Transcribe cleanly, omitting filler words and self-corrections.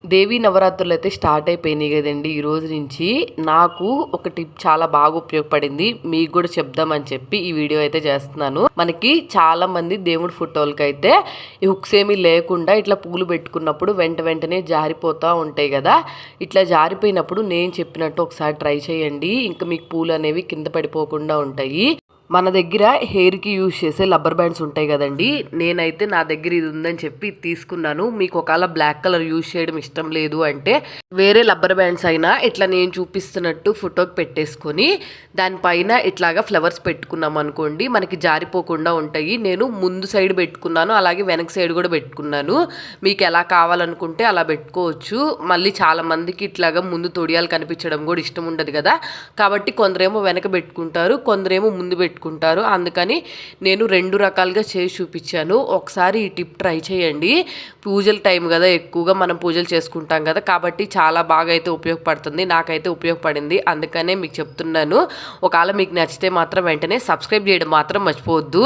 దేవీ నవరాత్రులు అయితే స్టార్ట్ అయిపోయినాయి కదండి. ఈ రోజు నుంచి నాకు ఒక టిప్ చాలా బాగా ఉపయోగపడింది, మీకు కూడా చెప్దామని చెప్పి ఈ వీడియో అయితే చేస్తున్నాను. మనకి చాలా మంది దేవుడి ఫోటోలకి అయితే ఈ హుక్స్ ఏమీ లేకుండా ఇట్లా పూలు పెట్టుకున్నప్పుడు వెంటనే జారిపోతూ ఉంటాయి కదా. ఇట్లా జారిపోయినప్పుడు నేను చెప్పినట్టు ఒకసారి ట్రై చేయండి, ఇంకా మీకు పూలు అనేవి కింద పడిపోకుండా ఉంటాయి. మన దగ్గర హెయిర్కి యూజ్ చేసే రబ్బర్ బ్యాండ్స్ ఉంటాయి కదండి. నేనైతే నా దగ్గర ఇది ఉందని చెప్పి తీసుకున్నాను. మీకు ఒకవేళ బ్లాక్ కలర్ యూజ్ చేయడం ఇష్టం లేదు అంటే వేరే రబ్బర్ బ్యాండ్స్ అయినా ఇట్లా నేను చూపిస్తున్నట్టు ఫోటోకి పెట్టేసుకొని దానిపైన ఇట్లాగా ఫ్లవర్స్ పెట్టుకున్నాం అనుకోండి, మనకి జారిపోకుండా ఉంటాయి. నేను ముందు సైడ్ పెట్టుకున్నాను, అలాగే వెనక సైడ్ కూడా పెట్టుకున్నాను. మీకు ఎలా కావాలనుకుంటే అలా పెట్టుకోవచ్చు. మళ్ళీ చాలా మందికి ఇట్లాగా ముందు తొడియాలు కనిపించడం కూడా ఇష్టం ఉండదు కదా, కాబట్టి కొందరేమో వెనక పెట్టుకుంటారు, కొందరేమో ముందు పెట్టుకుంటారు. అందుకని నేను రెండు రకాలుగా చేసి చూపించాను. ఒకసారి ఈ టిప్ ట్రై చేయండి. పూజల టైం కదా, ఎక్కువగా మనం పూజలు చేసుకుంటాం కదా, కాబట్టి చాలా బాగా అయితే ఉపయోగపడుతుంది. నాకైతే ఉపయోగపడింది, అందుకనే మీకు చెప్తున్నాను. ఒకవేళ మీకు నచ్చితే మాత్రం వెంటనే సబ్స్క్రైబ్ చేయడం మాత్రం మర్చిపోవద్దు.